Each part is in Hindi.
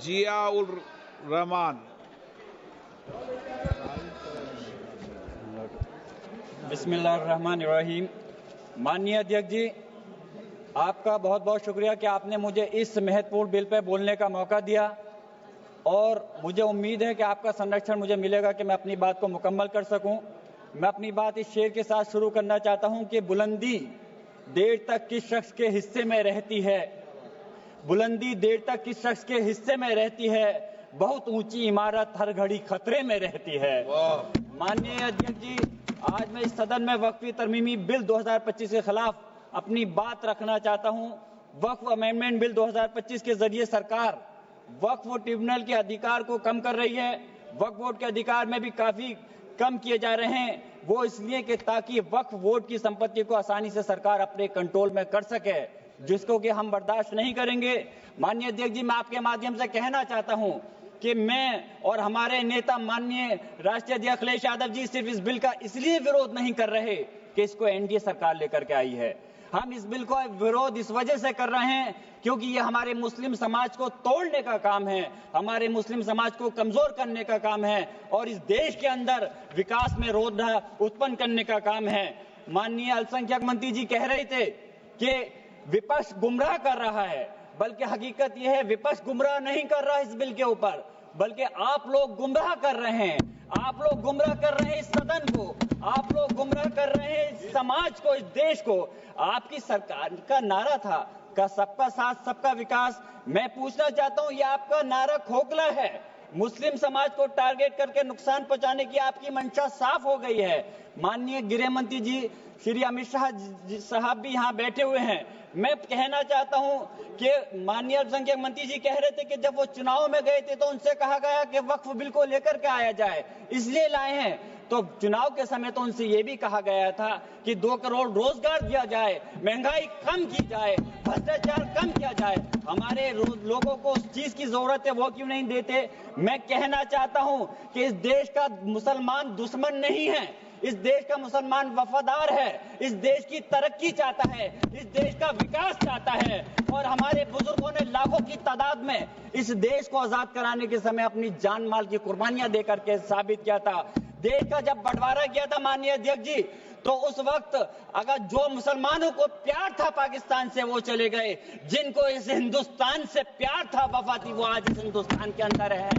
जियाउर रहमान। बिस्मिल्लाहिर्रहमानिर्रहीम। माननीय अध्यक्ष जी, आपका बहुत बहुत शुक्रिया कि आपने मुझे इस महत्वपूर्ण बिल पर बोलने का मौका दिया और मुझे उम्मीद है कि आपका संरक्षण मुझे मिलेगा कि मैं अपनी बात को मुकम्मल कर सकूं। मैं अपनी बात इस शेर के साथ शुरू करना चाहता हूं कि बुलंदी देर तक किस शख्स के हिस्से में रहती है, बुलंदी देर तक किस शख्स के हिस्से में रहती है, बहुत ऊंची इमारत हर घड़ी खतरे में रहती है। माननीय अध्यक्ष जी, आज मैं इस सदन में वक्फी तरमीमी बिल 2025 के खिलाफ अपनी बात रखना चाहता हूं। वक्फ अमेंडमेंट बिल 2025 के जरिए सरकार वक्फ ट्रिब्यूनल के अधिकार को कम कर रही है। वक्फ बोर्ड के अधिकार में भी काफी कम किए जा रहे हैं। वो इसलिए कि ताकि वक्फ बोर्ड की संपत्ति को आसानी से सरकार अपने कंट्रोल में कर सके, जिसको कि हम बर्दाश्त नहीं करेंगे। माननीय अध्यक्ष जी, मैं आपके माध्यम से कहना चाहता हूं कि मैं और हमारे नेता माननीय राष्ट्रीय अध्यक्ष अखिलेश यादव जी सिर्फ इस बिल का इसलिए विरोध नहीं कर रहे कि इसको एनडीए सरकार लेकर के आई है। हम इस बिल का विरोध इस वजह से कर रहे हैं क्योंकि ये हमारे मुस्लिम समाज को तोड़ने का काम है, हमारे मुस्लिम समाज को कमजोर करने का काम है और इस देश के अंदर विकास में रोधा उत्पन्न करने का काम है। माननीय अल्पसंख्यक मंत्री जी कह रहे थे कि विपक्ष गुमराह कर रहा है, बल्कि हकीकत यह है विपक्ष गुमराह नहीं कर रहा इस बिल के ऊपर, बल्कि आप लोग गुमराह कर रहे हैं। आप लोग गुमराह कर रहे हैं इस सदन को, आप लोग गुमराह कर रहे हैं इस समाज को, इस देश को। आपकी सरकार का नारा था का सबका साथ सबका विकास। मैं पूछना चाहता हूं, ये आपका नारा खोखला है। मुस्लिम समाज को टारगेट करके नुकसान पहुंचाने की आपकी मंशा साफ हो गई है। माननीय गृह मंत्री जी श्री अमित शाह साहब भी यहाँ बैठे हुए हैं। मैं कहना चाहता हूं कि माननीय अल्पसंख्यक मंत्री जी कह रहे थे कि जब वो चुनाव में गए थे तो उनसे कहा गया कि वक्फ बिल को लेकर के आया जाए, इसलिए लाए हैं। तो चुनाव के समय तो उनसे ये भी कहा गया था कि 2 करोड़ रोजगार दिया जाए, महंगाई कम की जाए, भ्रष्टाचार कम किया जाए। हमारे लोगों को उस चीज की जरूरत है, वो क्यों नहीं देते? मैं कहना चाहता हूं कि इस देश का मुसलमान दुश्मन नहीं है, इस देश का मुसलमान वफादार है, इस देश की तरक्की चाहता है, इस देश का विकास चाहता है। और हमारे बुजुर्गों ने लाखों की तादाद में इस देश को आजाद कराने के समय अपनी जान माल की कुर्बानियां देकर के साबित किया था। देश का जब बंटवारा किया था माननीय अध्यक्ष जी, तो उस वक्त अगर जो मुसलमानों को प्यार था पाकिस्तान से वो चले गए, जिनको इस हिंदुस्तान से प्यार था, वफा थी, वो आज इस हिंदुस्तान के अंदर है।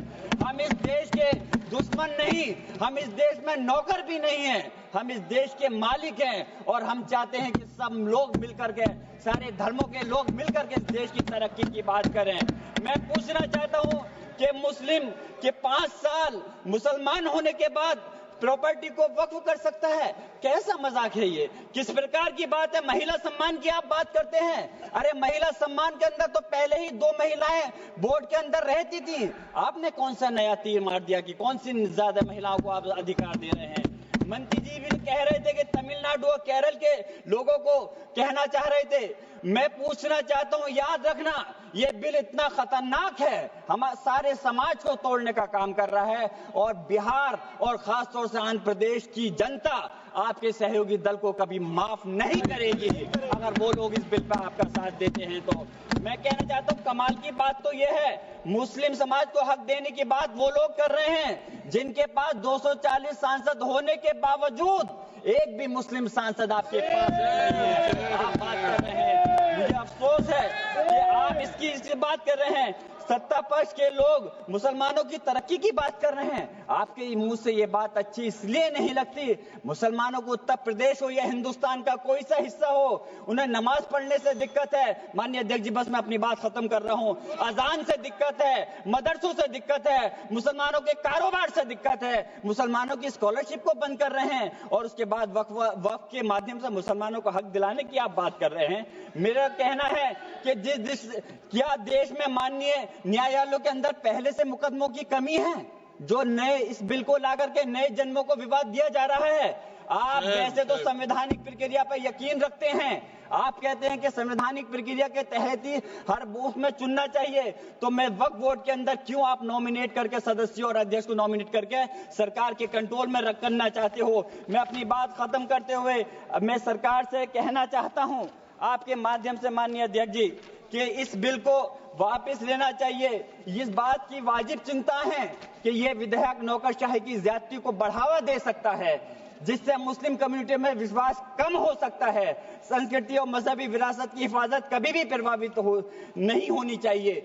हम इस देश के दुश्मन नहीं, हम इस देश में नौकर भी नहीं हैं, हम इस देश के मालिक हैं और हम चाहते हैं कि सब लोग मिलकर के, सारे धर्मों के लोग मिलकर के इस देश की तरक्की की बात करें। मैं पूछना चाहता हूं कि मुस्लिम के 5 साल मुसलमान होने के बाद प्रॉपर्टी को वक्फ कर सकता है? कैसा मजाक है ये? किस प्रकार की बात है? महिला सम्मान की आप बात करते हैं। अरे महिला सम्मान के अंदर तो पहले ही 2 महिलाएं बोर्ड के अंदर रहती थी। आपने कौन सा नया तीर मार दिया कि कौन सी ज्यादा महिलाओं को आप अधिकार दे रहे हैं? मंत्री जी भी कह रहे थे कि तमिलनाडु और केरल के लोगों को कहना चाह रहे थे। मैं पूछना चाहता हूं, याद रखना ये बिल इतना खतरनाक है, हमारे सारे समाज को तोड़ने का काम कर रहा है और बिहार और खासतौर से आंध्र प्रदेश की जनता आपके सहयोगी दल को कभी माफ नहीं करेगी अगर वो लोग इस बिल पर आपका साथ देते हैं। तो मैं कहना चाहता हूं, कमाल की बात तो यह है, मुस्लिम समाज को हक देने की बात वो लोग कर रहे हैं जिनके पास 240 सांसद होने के बावजूद एक भी मुस्लिम सांसद आपके पास नहीं है। आप बात कर रहे हैं, मुझे अफसोस है कि आप इसकी बात कर रहे हैं। सत्ता पक्ष के लोग मुसलमानों की तरक्की की बात कर रहे हैं। आपके मुंह से ये बात अच्छी इसलिए नहीं लगती, मुसलमानों को उत्तर प्रदेश हो या हिंदुस्तान का कोई सा हिस्सा हो, उन्हें नमाज पढ़ने से दिक्कत है। माननीय अध्यक्ष जी, बस मैं अपनी बात खत्म कर रहा हूं। अजान से दिक्कत है, मदरसों से दिक्कत है, मुसलमानों के कारोबार से दिक्कत है, मुसलमानों की स्कॉलरशिप को बंद कर रहे हैं और उसके बाद वक्फ के माध्यम से मुसलमानों को हक दिलाने की आप बात कर रहे हैं। मेरा कहना है कि जिस क्या देश में माननीय न्यायालयों के अंदर पहले से मुकदमों की कमी है जो नए इस बिल को लाकर के नए जन्मों को विवाद दिया जा रहा है? आप वैसे तो संवैधानिक प्रक्रिया पर यकीन रखते हैं, आप कहते हैं कि संवैधानिक प्रक्रिया के तहत ही हर बूथ में चुनना चाहिए, तो मैं वक्फ बोर्ड के अंदर क्यों आप नॉमिनेट करके सदस्यों और अध्यक्ष को नॉमिनेट करके सरकार के कंट्रोल में करना चाहते हो? मैं अपनी बात खत्म करते हुए मैं सरकार से कहना चाहता हूं, आपके माध्यम से माननीय अध्यक्ष जी कि इस बिल को वापस लेना चाहिए। इस बात की वाजिब चिंता है कि यह विधेयक नौकरशाही की ज्यादती को बढ़ावा दे सकता है, जिससे मुस्लिम कम्युनिटी में विश्वास कम हो सकता है। संस्कृति और मजहबी विरासत की हिफाजत कभी भी प्रभावित नहीं होनी चाहिए।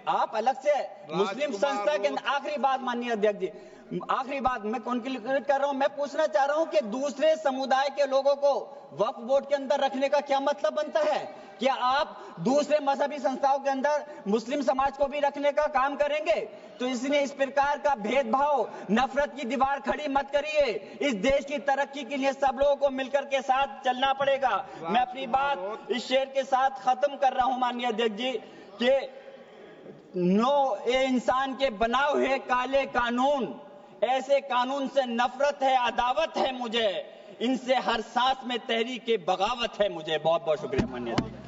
आप अलग से मुस्लिम संस्था के आखिरी बात माननीय अध्यक्ष जी, आखिरी बात मैं कंक्लूड कर रहा हूं। मैं पूछना चाह रहा हूं कि दूसरे समुदाय के लोगों को वक्फ बोर्ड के अंदर रखने का क्या मतलब बनता है? क्या आप दूसरे मजहबी संस्थाओं के अंदर मुस्लिम समाज को भी रखने का काम करेंगे? तो इसलिए इस प्रकार का भेदभाव, नफरत की दीवार खड़ी मत करिए। इस देश की तरक्की के लिए सब लोगों को मिलकर के साथ चलना पड़ेगा। मैं अपनी बात इस शेर के साथ खत्म कर रहा हूं माननीय अध्यक्ष जी कि ये इंसान के बनाए हुए काले कानून, ऐसे कानून से नफरत है, अदावत है मुझे। इनसे हर सांस में तहरीक बगावत है मुझे। बहुत बहुत शुक्रिया माननीय अध्यक्ष।